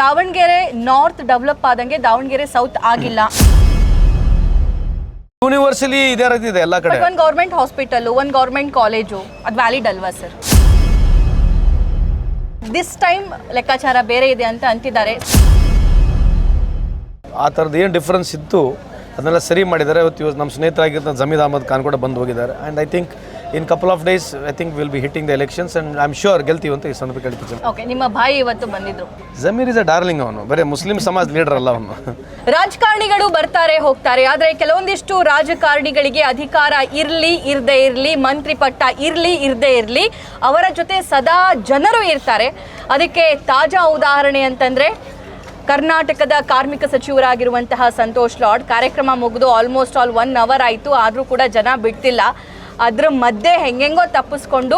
Davanagere north develop ಆದಂಗೆ Davanagere south ಆಗಿಲ್ಲ. Universally ಇದೇ ರೀತಿ ಇದೆ ಎಲ್ಲ ಕಡೆ. ಒಂದು ಗೌರ್ಮೆಂಟ್ ಹಾಸ್ಪಿಟಲ್, ಒಂದು ಗೌರ್ಮೆಂಟ್ ಕಾಲೇಜು, ಅದು ವ್ಯಾಲಿಡ್ ಅಲ್ವಾ ಸರ್? ದಿಸ್ ಟೈಮ್ ಲೆಕ್ಕಾಚಾರ ಬೇರೆ ಇದೆ ಅಂತ ಅಂತಿದ್ದಾರೆ. ಆ ಥರದ್ದು ಏನು ಡಿಫ್ರೆನ್ಸ್ ಇತ್ತು ಅದನ್ನೆಲ್ಲ ಸರಿ ಮಾಡಿದ್ದಾರೆ. ಇವತ್ತು ನಮ್ಮ ಸ್ನೇಹಿತರಾಗಿದ್ದ ಜಮೀರ್ ಅಹಮದ್ ಖಾನ್ ಕೂಡ ಬಂದು ಹೋಗಿದ್ದಾರೆ. And I think in couple of days I think will be hitting the elections and I am sure ಗೆಲ್ತೀವಿ ಅಂತ ಈ ಸಂದರ್ಭ ಹೇಳ್ತೀನಿ. ಓಕೆ, ನಿಮ್ಮ ಭಾಯಿ ಇವತ್ತು ಬಂದಿದ್ರು. Zameer is a darling. ಅವನು ಬರೀ ಮುಸ್ಲಿಂ ಸಮಾಜ ಲೀಡರ್ ಅಲ್ಲ ಅವನು. ರಾಜಕಾರಣಿಗಳು ಬರ್ತಾರೆ ಹೋಗ್ತಾರೆ, ಆದರೆ ಕೆಲವೊಂದಿಷ್ಟು ರಾಜಕಾರಣಿಗಳಿಗೆ ಅಧಿಕಾರ ಇರಲಿ ಇರದೇ ಇರಲಿ, ಮಂತ್ರಿ ಪಟ್ಟ ಇರಲಿ ಇರದೇ ಇರಲಿ, ಅವರ ಜೊತೆ ಸದಾ ಜನರು ಇರ್ತಾರೆ. ಅದಕ್ಕೆ ತಾಜಾ ಉದಾಹರಣೆ ಅಂತಂದರೆ ಕರ್ನಾಟಕದ ಕಾರ್ಮಿಕ ಸಚಿವರಾಗಿರುವಂತಹ ಸಂತೋಷ್ ಲಾಡ್. ಕಾರ್ಯಕ್ರಮ ಮುಗಿದು ಆಲ್ಮೋಸ್ಟ್ 1 ಅವರ್ ಆಯಿತು, ಆದರೂ ಕೂಡ ಜನ ಬಿಡ್ತಿಲ್ಲ. ಅದ್ರ ಮಧ್ಯೆ ಹೆಂಗೆಂಗೋ ತಪ್ಪಿಸ್ಕೊಂಡು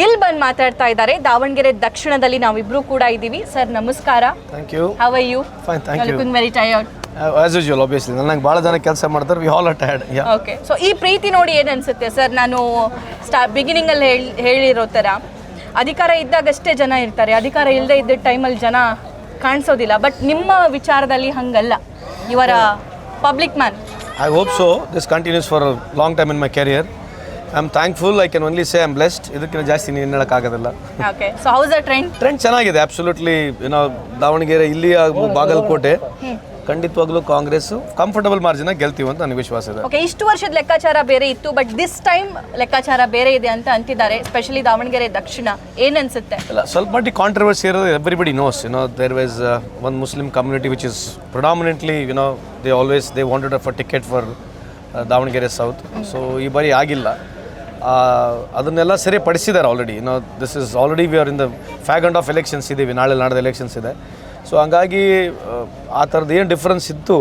ಇಲ್ಲಿ ಬಂದು ಮಾತಾಡ್ತಾ ಇದ್ದಾರೆ. ದಾವಣಗೆರೆ ದಕ್ಷಿಣದಲ್ಲಿ ನಾವಿಬ್ರು ಕೂಡ ಇದ್ದೀವಿ. ಸರ್ ನಮಸ್ಕಾರ. Thank you. How are you? Fine, thank you. Looking very tired. As usual obviously ನನಗೆ ಭಾಳ ಜನ ಕೆಲಸ ಮಾಡ್ತಾರೆ. We all are tired. Okay, so ಈ ಪ್ರೀತಿ ನೋಡಿ ಏನು ಅನಿಸುತ್ತೆ ಸರ್? ನಾನು ಬಿಗಿನಿಂಗಲ್ಲಿ ಹೇಳಿರೋ ಥರ ಅಧಿಕಾರ ಇದ್ದಾಗಷ್ಟೇ ಜನ ಇರ್ತಾರೆ, ಅಧಿಕಾರ ಇಲ್ಲದೆ ಇದ್ದ ಟೈಮಲ್ಲಿ ಜನ ಕಾಣಿಸೋದಿಲ್ಲ. ಬಟ್ ನಿಮ್ಮ ವಿಚಾರದಲ್ಲಿ ಹಂಗಲ್ಲ. ಇವರ public man. I hope so this continues for long time in my career. I am thankful. I can only say I am blessed. ಇದಕ್ಕಿಂತ ಜಾಸ್ತಿ ನೀನು ಹೇಳೋಕ್ಕಾಗೋದಿಲ್ಲ. Okay, so how's the trend ಚೆನ್ನಾಗಿದೆ. ಅಬ್ಸಲ್ಯೂಟ್ಲಿ. ಏನೋ ದಾವಣಗೆರೆ ಇಲ್ಲಿ ಬಾಗಲಕೋಟೆ ಖಂಡಿತವಾಗ್ಲೂ ಕಾಂಗ್ರೆಸ್ ಕಂಫರ್ಟಬಲ್ ಮಾರ್ಜಿನ್ ಗೆಲ್ತೀವಿ ಅಂತ ನನಗೆ ವಿಶ್ವಾಸ ಇದೆ. ಓಕೆ, ಇಷ್ಟು ವರ್ಷದ ಲೆಕ್ಕಾಚಾರ ಬೇರೆ ಇತ್ತು, ಬಟ್ ದಿಸ್ ಟೈಮ್ ಲೆಕ್ಕಾಚಾರ ಬೇರೆ ಇದೆ ಅಂತ ಅಂತಿದ್ದಾರೆ, ಸ್ಪೆಷಲಿ ದಾವಣಗೆರೆ ದಕ್ಷಿಣ. ಏನು ಅನ್ಸುತ್ತೆ? ಇಲ್ಲ, ಸ್ವಲ್ಪ ಮಟ್ಟಿಗೆ ಕಾಂಟ್ರವರ್ಸಿ ಇರೋದು everybody knows. There was one Muslim community which is predominantly they wanted for ticket for Davanagere south. So ಈ ಬಾರಿ ಆಗಿಲ್ಲ. ಅದನ್ನೆಲ್ಲ ಸರಿಪಡಿಸಿದ್ದಾರೆ already. This is already we are in the fag end of elections ಇದ್ದೀವಿ. ನಾಳೆ ಎಲೆಕ್ಷನ್ಸ್ ಇದೆ. ಸೊ ಹಂಗಾಗಿ ಆ ಥರದ್ದು ಏನು ಡಿಫ್ರೆನ್ಸ್ ಇತ್ತು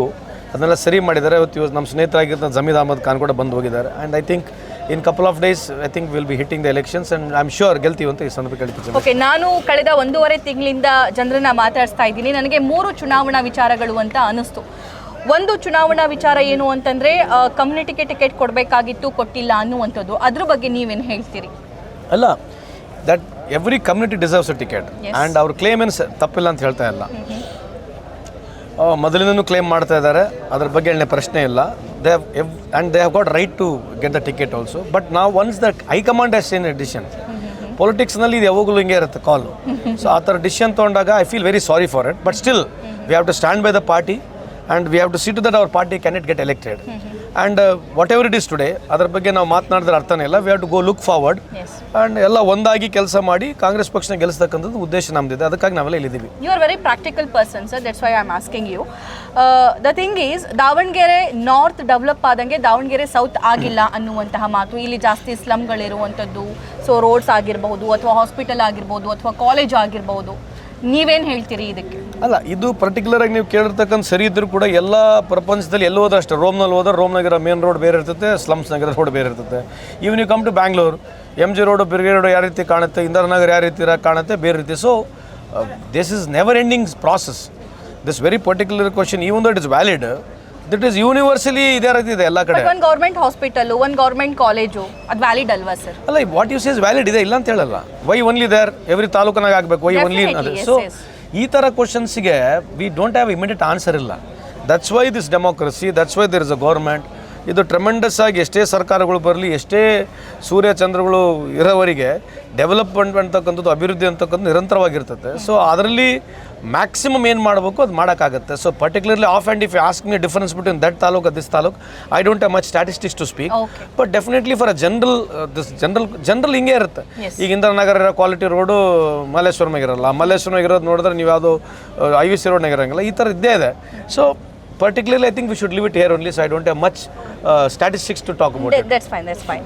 ಅದನ್ನೆಲ್ಲ ಸರಿ ಮಾಡಿದ್ದಾರೆ. ಇವತ್ತು ನಮ್ಮ ಸ್ನೇಹಿತರಾಗಿದ್ದ ಜಮೀರ್ ಅಹಮದ್ ಖಾನ್ ಕೂಡ ಬಂದು ಹೋಗಿದ್ದಾರೆ. And I think in couple of days I think will be hitting the elections and I am sure ಗೆಲ್ತೀವಿ ಅಂತ ಈ ಸಂದರ್ಭ ಹೇಳ್ತೀನಿ. ಓಕೆ, ನಾನು ಕಳೆದ 1.5 ತಿಂಗಳಿಂದ ಜನರನ್ನ ಮಾತಾಡಿಸ್ತಾ ಇದ್ದೀನಿ. ನನಗೆ 3 ಚುನಾವಣಾ ವಿಚಾರಗಳು ಅಂತ ಅನಿಸ್ತು. ಒಂದು ಚುನಾವಣಾ ವಿಚಾರ ಏನು ಅಂತಂದರೆ ಕಮ್ಯುನಿಟಿಗೆ ಟಿಕೆಟ್ ಕೊಡಬೇಕಾಗಿತ್ತು, ಕೊಟ್ಟಿಲ್ಲ ಅನ್ನುವಂಥದ್ದು. ಅದ್ರ ಬಗ್ಗೆ ನೀವೇನು ಹೇಳ್ತೀರಿ? ಅಲ್ಲ, that every community deserves a ticket and ಅವ್ರ ಕ್ಲೇಮ್ ಏನು ತಪ್ಪಿಲ್ಲ ಅಂತ ಹೇಳ್ತಾ ಇಲ್ಲ. ಮೊದಲಿನೂ ಕ್ಲೇಮ್ ಮಾಡ್ತಾ ಇದ್ದಾರೆ, ಅದ್ರ ಬಗ್ಗೆ ಹೇಳನೆ ಪ್ರಶ್ನೆ ಇಲ್ಲ. They have got right to get the ticket also. But ನಾವು once the high command has taken a decision, ಪೊಲಿಟಿಕ್ಸ್ನಲ್ಲಿ ಇದು ಯಾವಾಗಲೂ ಹಿಂಗೆ ಇರುತ್ತೆ ಕಾಲು. ಸೊ ಆ ಥರ ಡಿಸಿಷನ್ ತೊಗೊಂಡಾಗ I feel very sorry for it. But still we have to stand by the party and we have to see to that our party cannot get elected. And whatever it is today, ಅದರ ಬಗ್ಗೆ ನಾವು ಮಾತನಾಡಿದ್ರೆ ಅರ್ಥನೇ ಇಲ್ಲ. We have to go look forward and ಎಲ್ಲ ಒಂದಾಗಿ ಕೆಲಸ ಮಾಡಿ ಕಾಂಗ್ರೆಸ್ ಪಕ್ಷನ ಗೆಲ್ಲಿಸ್ತಕ್ಕಂಥದ್ದು ಉದ್ದೇಶ ನಮ್ಮದಿದೆ. ಅದಕ್ಕಾಗಿ ನಾವೆಲ್ಲ ಇಲ್ಲಿದ್ದೀವಿ. You are very practical person sir, that's why I am asking you. The thing is, Davanagere north develop ಆದಂಗೆ ದಾವಣಗೆರೆ ಸೌತ್ ಆಗಿಲ್ಲ ಅನ್ನುವಂತಹ ಮಾತು. ಇಲ್ಲಿ ಜಾಸ್ತಿ ಸ್ಲಮ್ಗಳಿರುವಂಥದ್ದು. ಸೊ ರೋಡ್ಸ್ ಆಗಿರ್ಬೋದು, ಅಥವಾ ಹಾಸ್ಪಿಟಲ್ ಆಗಿರ್ಬೋದು, ಅಥವಾ ಕಾಲೇಜ್ ಆಗಿರ್ಬೋದು. ನೀವೇನು ಹೇಳ್ತೀರಿ ಇದಕ್ಕೆ? ಅಲ್ಲ, ಇದು ಪರ್ಟಿಕ್ಯುಲರ್ ಆಗಿ ನೀವು ಕೇಳಿರ್ತಕ್ಕಂಥ ಸರಿ ಇದ್ದರೂ ಕೂಡ ಎಲ್ಲ ಪ್ರಪಂಚದಲ್ಲಿ ಎಲ್ಲೋ ಹೋದ್ರೆ ಅಷ್ಟೇ. ರೋಮ್ನಲ್ಲಿ ಹೋದ್ರೆ ರೋಮ್ನಾಗಿರೋ ಮೇನ್ ರೋಡ್ ಬೇರೆ ಇರ್ತದೆ, ಸ್ಲಮ್ಸ್ನಾಗಿರೋ ರೋಡ್ ಬೇರೆ ಇರ್ತದೆ. Even you come to Bangalore, MG road, brigade road ಯಾವ ರೀತಿ ಕಾಣುತ್ತೆ, ಇಂದಿರಾನಗರ ಯಾವ ರೀತಿ ಕಾಣುತ್ತೆ, ಬೇರೆ ರೀತಿ. So this is never ending process. This very particular question, even though it is valid, that is universally ಇದೇ ರೀತಿ ಇದೆ ಎಲ್ಲ ಕಡೆ. ಒಂದು ಗೌರ್ಮೆಂಟ್ ಹಾಸ್ಪಿಟಲ್, ಒಂದು ಗೌರ್ಮೆಂಟ್ ಕಾಲೇಜು, ಅದು ವ್ಯಾಲಿಡ್ ಅಲ್ವಾ ಸರ್? ಅಲ್ಲ, ವಾಟ್ ಯು ಸೇಸ್ ವ್ಯಾಲಿಡ್ ಇದೆ, ಇಲ್ಲ ಅಂತ ಹೇಳಲ್ಲ. ವೈ ಓನ್ಲಿ ದೇರ್, ಎವ್ರಿ ತಾಲೂಕಿನಾಗ ಆಗಬೇಕು, ವೈ ಓನ್ಲಿ. ಸೊ ಈ ಥರ ಕ್ವಶನ್ಸ್ಗೆ we don't have immediate answer ಇಲ್ಲ. That's why this democracy, that's why there is a government. ಇದು ಟ್ರೆಮೆಂಡಸ್ ಆಗಿ ಎಷ್ಟೇ ಸರ್ಕಾರಗಳು ಬರಲಿ, ಎಷ್ಟೇ ಸೂರ್ಯ ಚಂದ್ರಗಳು ಇರೋವರೆಗೆ ಡೆವಲಪ್ಮೆಂಟ್ ಅಂತಕ್ಕಂಥದ್ದು, ಅಭಿವೃದ್ಧಿ ಅಂತಕ್ಕಂಥದ್ದು ನಿರಂತರವಾಗಿರ್ತದೆ. ಸೊ ಅದರಲ್ಲಿ ಮ್ಯಾಕ್ಸಿಮಮ್ ಏನು ಮಾಡಬೇಕು ಅದು ಮಾಡೋಕ್ಕಾಗುತ್ತೆ. So particularly of and if you ask me difference between that taluk this taluk, I don't have much statistics to speak. But definitely for a general ಹಿಂಗೆ ಇರುತ್ತೆ. ಈಗ ಇಂದಿರಾನಗರ ಇರೋ ಕ್ವಾಲಿಟಿ ರೋಡು ಮಲ್ಲೇಶ್ವರಮಾಗ ಇರಲ್ಲ, ಮಲ್ಲೇಶ್ವರಮಾಗ ಇರೋದು ನೋಡಿದ್ರೆ ನೀವು ಯಾವುದೋ IVC ರೋಡ್ನಾಗ ಇರೋಂಗಿಲ್ಲ. ಈ ಥರ ಇದ್ದೇ ಇದೆ. So particularly I think we should leave it here only, so I don't have much statistics to talk about it. That's fine.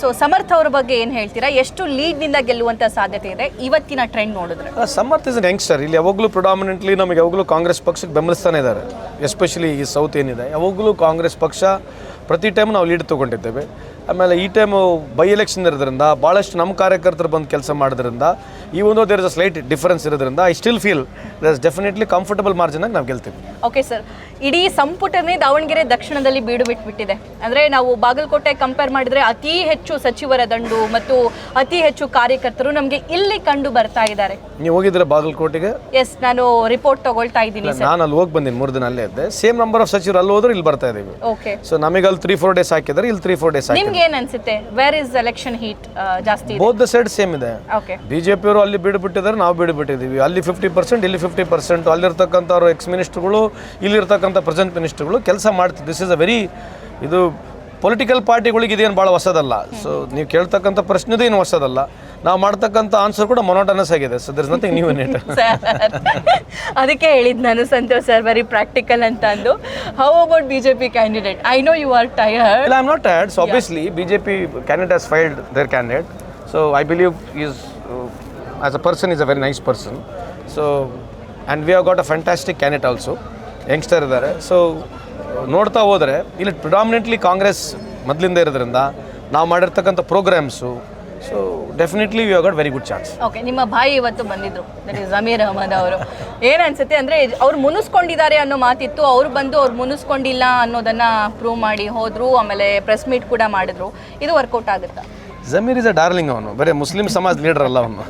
So Samarth ಅವರ ಬಗ್ಗೆ ಏನು ಹೇಳ್ತೀರಾ? ಎಷ್ಟು ಲೀಡ್ನಿಂದ ಗೆಲ್ಲುವಂಥ ಸಾಧ್ಯತೆ ಇದೆ ಇವತ್ತಿನ ಟ್ರೆಂಡ್ ನೋಡಿದ್ರೆ? Samarth is an youngster. ಇಲ್ಲಿ ಯಾವಾಗಲೂ ಪ್ರೊಡಾಮಿನೆಂಟ್ಲಿ ನಮಗೆ ಯಾವಾಗಲೂ ಕಾಂಗ್ರೆಸ್ ಪಕ್ಷಕ್ಕೆ ಬೆಂಬಲಿಸ್ತಾನೆ ಇದ್ದಾರೆ. ಎಸ್ಪೆಷಲಿ ಈ ಸೌತ್ ಏನಿದೆ, ಯಾವಾಗಲೂ ಕಾಂಗ್ರೆಸ್ ಪಕ್ಷ ಪ್ರತಿ ಟೈಮ್ ನಾವು ಲೀಡ್ ತೊಗೊಂಡಿದ್ದೇವೆ. ಆಮೇಲೆ ಈ ಟೈಮು ಬೈ ಎಲೆಕ್ಷನ್ ಇರೋದ್ರಿಂದ ಭಾಳಷ್ಟು ನಮ್ಮ ಕಾರ್ಯಕರ್ತರು ಬಂದು ಕೆಲಸ ಮಾಡೋದ್ರಿಂದ ಈ ಒಂದು there is a slight difference ಇರೋದ್ರಿಂದ I still feel there is definitely comfortable ಮಾರ್ಜಿನಾಗಿ ನಾವು ಗೆಲ್ತೀವಿ. ಓಕೆ ಸರ್, ಇಡೀ ಸಂಪುಟನೇ ದಾವಣಗೆರೆ ದಕ್ಷಿಣದಲ್ಲಿ ಬೀಡು ಬಿಟ್ಬಿಟ್ಟಿದೆ. ಅಂದರೆ ನಾವು ಬಾಗಲಕೋಟೆ ಕಂಪೇರ್ ಮಾಡಿದರೆ ಅತಿ ಹೆಚ್ಚು ಸಚಿವರ ದಂಡು ಮತ್ತು ಅತಿ ಹೆಚ್ಚು ಕಾರ್ಯಕರ್ತರು ನಮಗೆ ಇಲ್ಲಿ ಕಂಡು ಬರ್ತಾ ಇದ್ದಾರೆ. ನೀವು ಹೋಗಿದ್ರೆ ಬಾಗಲಕೋಟೆಗೆ? ಎಸ್, ನಾನು ರಿಪೋರ್ಟ್ ತಗೊಳ್ತಾ ಇದ್ದೀನಿ. ನಾನು ಅಲ್ಲಿ ಹೋಗಿ ಬಂದಿನಿ, 3 ದಿನ ಅಲ್ಲೇ ಇದ್ದೆ. ಸೇಮ್ ನಂಬರ್ ಆಫ್ ಸಚಿವರು ಅಲ್ಲಿ ಹೋದ್ರು ಇಲ್ಲಿ ಬರ್ತಾ ಇದ್ದೀವಿ. ಓಕೆ, ಸೊ ನಮಗೆ ಅಲ್ಲಿ 3-4 ಡೇಸ್ ಹಾಕಿದ್ದಾರೆ, ಇಲ್ಲಿ 3-4 ಡೇಸ್ ಹಾಕಿದ್ದಾರೆ. ನಿಮ್ಗೆ ಏನು ಅನ್ಸುತ್ತೆ, ವೇರ್ ಇಸ್ ಎಲೆಕ್ಷನ್ ಹೀಟ್ ಜಾಸ್ತಿ ಇದೆ? ಬೋತ್ ದ ಸೈಡ್ ಸೇಮ್ ಇದೆ. ಓಕೆ, ಬಿಜೆಪಿ ಅವರು ಅಲ್ಲಿ ಬಿಡು ಬಿಟ್ಟಿದ್ದಾರೆ, ನಾವು ಬಿಡು ಬಿಟ್ಟಿದ್ದೀವಿ. ಅಲ್ಲಿ 50%, ಇಲ್ಲಿ 50%. ಅಲ್ಲಿರ್ತಕ್ಕಂಥವ್ರು ಎಕ್ಸ್ ಮಿನಿಸ್ಟರ್ಗಳು, ಇಲ್ಲಿರ್ತಕ್ಕಂಥ ಪ್ರೆಸೆಂಟ್ ಮಿನಿಸ್ಟರ್ಗಳು ಕೆಲಸ ಮಾಡ್ತಿದ್ದು. ದಿಸ್ ಇಸ್ ಅ ವೆರಿ, ಇದು ಪೊಲಿಟಿಕಲ್ ಪಾರ್ಟಿಗಳಿಗೆ ಇದೇನು ಭಾಳ ಹೊಸದಲ್ಲ. ಸೊ ನೀವು ಕೇಳ್ತಕ್ಕಂಥ ಪ್ರಶ್ನೆದು ಏನು ಹೊಸದಲ್ಲ. ನಾವು ಮಾಡ್ತಕ್ಕಂಥ ಆನ್ಸರ್ ಕೂಡ ಮೊನೋಟನಸ್ ಆಗಿದೆ. So there is nothing new in it. ಅದಕ್ಕೆ ಹೇಳಿದ್ ನಾನು ಸಂತೋಷ್ ಸರ್ ವೆರಿ ಪ್ರಾಕ್ಟಿಕಲ್ ಅಂತ ಅಂದು. How about BJP candidate? I know you are tired. I am not tired. So obviously BJP candidate has filed their candidate. So I believe is as a person is a very nice person. So and we have got a fantastic candidate also. Youngster ಇದ್ದಾರೆ. ಸೊ ನೋಡ್ತಾ ಹೋದರೆ ಇಲ್ಲಿ ಪ್ರಿಡಾಮಿನೆಂಟ್ಲಿ ಕಾಂಗ್ರೆಸ್ ಮೊದಲಿಂದ ಇರೋದ್ರಿಂದ ನಾವು ಮಾಡಿರ್ತಕ್ಕಂಥ programmes, so definitely we have got very good chance. Okay, ನಿಮ್ಮ ಭಾಯಿ ಇವತ್ತು ಬಂದಿದ್ರು, ದಟ್ ಈಸ್ ಜಮೀರ್ ಅಹಮದ್ ಅವರು. ಏನು ಅನ್ಸುತ್ತೆ ಅಂದರೆ ಅವ್ರು ಮುನಿಸ್ಕೊಂಡಿದ್ದಾರೆ ಅನ್ನೋ ಮಾತಿತ್ತು, ಅವ್ರು ಬಂದು ಅವ್ರು ಮುನಿಸ್ಕೊಂಡಿಲ್ಲ ಅನ್ನೋದನ್ನು ಪ್ರೂವ್ ಮಾಡಿ ಹೋದರು. ಆಮೇಲೆ ಪ್ರೆಸ್ ಮೀಟ್ ಕೂಡ ಮಾಡಿದ್ರು. ಇದು ವರ್ಕೌಟ್ ಆಗುತ್ತಾ? Zameer is a darling. ಅವನು ಬರೀ ಮುಸ್ಲಿಂ ಸಮಾಜ್ ಲೀಡರ್ ಅಲ್ಲ ಅವನು.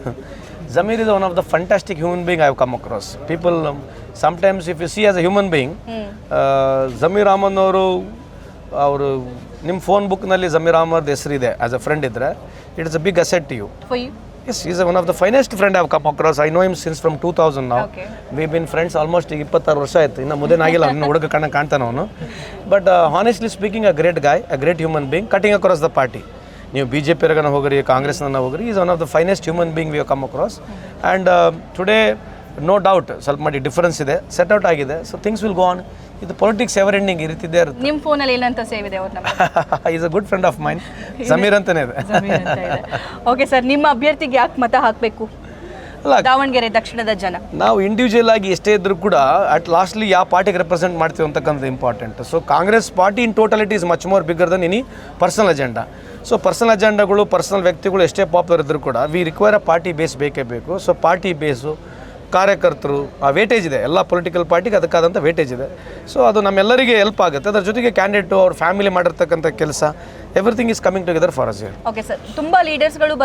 Zamir is one of the fantastic human being I have come across. People, sometimes if you see as a human being, Zamir Ahmad ಅವರು ನಿಮ್ಮ ಫೋನ್ ಬುಕ್ನಲ್ಲಿ ಜಮೀರ್ ಅಹಮದ್ ಹೆಸರಿದೆ ಆಸ್ ಅ ಫ್ರೆಂಡ್ ಇದ್ದರೆ, it is a big asset to you. For you? Yes, he is one of the finest friend I have come across. I know him since from 2000 now. Okay. We've been friends almost 26 ವರ್ಷ ಆಯಿತು. ಇನ್ನು ಮುದೇನಾಗಿಲ್ಲ, ಇನ್ನು ಹುಡುಗ ಕಾಣ್ತಾನೆ ಅವನು. But honestly speaking a great guy, a great human being cutting across the party. ನೀವು B J ಪಿಯರ್ಗನ ಹೋಗ್ರಿ, ಕಾಂಗ್ರೆಸ್ನ ಹೋಗ್ರಿ, is one of the finest human being we have come across. And today no doubt ಸ್ವಲ್ಪ ಮಾಡಿ difference ಇದೆ, set out ಆಗಿದೆ. So things will go on. ಇದು ಪೊಲಿಟಿಕ್ಸ್ ಎವರ್ ಎಂಡಿಂಗ್ ಇರುತ್ತಿದ್ದೇ ಇರುತ್ತೆ. ನಿಮ್ಮ ಫೋನಲ್ಲಿ ಏನಂತ ಸೇವ್ ಇದೆ ಅವ್ರ number? Is a good friend of main, Zameer ಅಂತಲೇ ಇದೆ. ಓಕೆ ಸರ್, ನಿಮ್ಮ ಅಭ್ಯರ್ಥಿಗೆ ಯಾಕೆ ಮತ ಹಾಕಬೇಕು ದಾವಣಗೆರೆ ದಕ್ಷಿಣದ ಜನ? ನಾವು ಇಂಡಿವಿಜುವಲ್ ಆಗಿ ಎಷ್ಟೇ ಇದ್ರೂ ಕೂಡ ಅಟ್ ಲಾಸ್ಟ್ಲಿ ಯಾವ ಪಾರ್ಟಿಗೆ ರೆಪ್ರೆಸೆಂಟ್ ಮಾಡ್ತೀವಿ ಅಂತಕ್ಕಂಥದ್ದು important. So Congress party in totality is much more bigger than any personal agenda. So personal ಅಜೆಂಡಾಗಳು, ಪರ್ಸನಲ್ ವ್ಯಕ್ತಿಗಳು ಎಷ್ಟೇ ಪಾಪ್ಯುಲರ್ ಇದ್ದರೂ ಕೂಡ we require a party base ಬೇಕೇ ಬೇಕು. ಸೊ ಪಾರ್ಟಿ ಬೇಸು, ಕಾರ್ಯಕರ್ತರು, ಆ ವೇಟೇಜ್ ಇದೆ. ಎಲ್ಲ ಪೊಲಿಟಿಕಲ್ ಪಾರ್ಟಿಗೆ ಅದಕ್ಕಾದಂಥ ವೇಟೇಜ್ ಇದೆ. ಸೊ ಅದು ನಮ್ಮೆಲ್ಲರಿಗೆ ಹೆಲ್ಪ್ ಆಗುತ್ತೆ. ಅದರ ಜೊತೆಗೆ ಕ್ಯಾಂಡಿಡೇಟು, ಅವ್ರ ಫ್ಯಾಮಿಲಿ ಮಾಡಿರ್ತಕ್ಕಂಥ ಕೆಲಸ, everything is coming together for us. Okay sir, ತುಂಬ ಲೀಡರ್ಸ್ಗಳು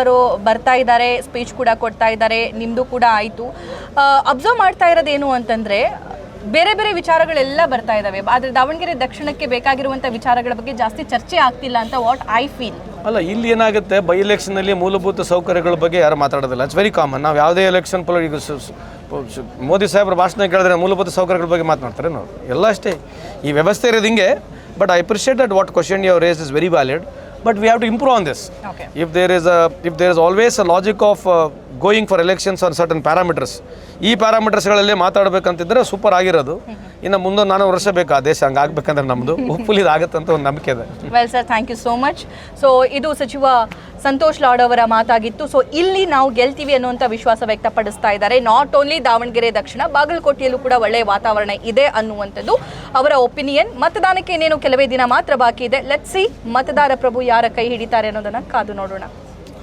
ಬರ್ತಾ ಇದ್ದಾರೆ, ಸ್ಪೀಚ್ ಕೂಡ ಕೊಡ್ತಾ ಇದ್ದಾರೆ, ನಿಮ್ಮದು ಕೂಡ ಆಯಿತು. ಅಬ್ಸರ್ವ್ ಮಾಡ್ತಾ ಇರೋದೇನು ಅಂತಂದರೆ ಬೇರೆ ಬೇರೆ ವಿಚಾರಗಳೆಲ್ಲ ಬರ್ತಾ ಇದ್ದಾವೆ, ಆದರೆ ದಾವಣಗೆರೆ ದಕ್ಷಿಣಕ್ಕೆ ಬೇಕಾಗಿರುವಂಥ ವಿಚಾರಗಳ ಬಗ್ಗೆ ಜಾಸ್ತಿ ಚರ್ಚೆ ಆಗ್ತಿಲ್ಲ ಅಂತ ವಾಟ್ ಐ ಫೀಲ್. ಅಲ್ಲ, ಇಲ್ಲಿ ಏನಾಗುತ್ತೆ, ಬೈ ಎಲೆಕ್ಷನಲ್ಲಿ ಮೂಲಭೂತ ಸೌಕರ್ಯಗಳ ಬಗ್ಗೆ ಯಾರು ಮಾತಾಡೋದಿಲ್ಲ. It's very common. ನಾವು ಯಾವುದೇ ಎಲೆಕ್ಷನ್ ಮೋದಿ ಸಾಹೇಬ್ರ ಭಾಷಣ ಕೇಳಿದ್ರೆ ಮೂಲಭೂತ ಸೌಕರ್ಯಗಳ ಬಗ್ಗೆ ಮಾತನಾಡ್ತಾರೆ ನಾವು ಎಲ್ಲ ಅಷ್ಟೇ. ಈ ವ್ಯವಸ್ಥೆ ಇರೋದು ಹಿಂಗೆ. But I appreciate that what question you raise is very valid. But we have to improve on this. Okay. If there is always a logic of going for elections on certain parameters, ಈ ಪ್ಯಾರಾಮೀಟರ್ಸ್ಗಳಲ್ಲೇ ಮಾತಾಡಬೇಕಂತಿದ್ರೆ super ಆಗಿರೋದು. ಇನ್ನು ಮುಂದೆ 4 ವರ್ಷ ಬೇಕು ಆ ದೇಶ ಹಂಗಾಗಬೇಕಂದ್ರೆ ನಮ್ಮದು hopefully ಇದಾಗುತ್ತೆ ಅಂತ ಒಂದು ನಂಬಿಕೆ ಇದೆ. Well sir, thank you so much. So ಇದು ಸಚಿವ ಸಂತೋಷ್ ಲಾಡ್ ಅವರ ಮಾತಾಗಿತ್ತು. ಸೊ ಇಲ್ಲಿ ನಾವು ಗೆಲ್ತೀವಿ ಅನ್ನುವಂಥ ವಿಶ್ವಾಸ ವ್ಯಕ್ತಪಡಿಸ್ತಾ ಇದ್ದಾರೆ. ನಾಟ್ ಓನ್ಲಿ ದಾವಣಗೆರೆ ದಕ್ಷಿಣ, ಬಾಗಲಕೋಟೆಯಲ್ಲೂ ಕೂಡ ಒಳ್ಳೆಯ ವಾತಾವರಣ ಇದೆ ಅನ್ನುವಂಥದ್ದು ಅವರ ಒಪಿನಿಯನ್. ಮತದಾನಕ್ಕೆ ಇನ್ನೇನು ಕೆಲವೇ ದಿನ ಮಾತ್ರ ಬಾಕಿ ಇದೆ. ಲೆಟ್ಸ್ ಸಿ ಮತದಾರ ಪ್ರಭು ಯಾರ ಕೈ ಹಿಡಿತಾರೆ ಅನ್ನೋದನ್ನು ಕಾದು ನೋಡೋಣ.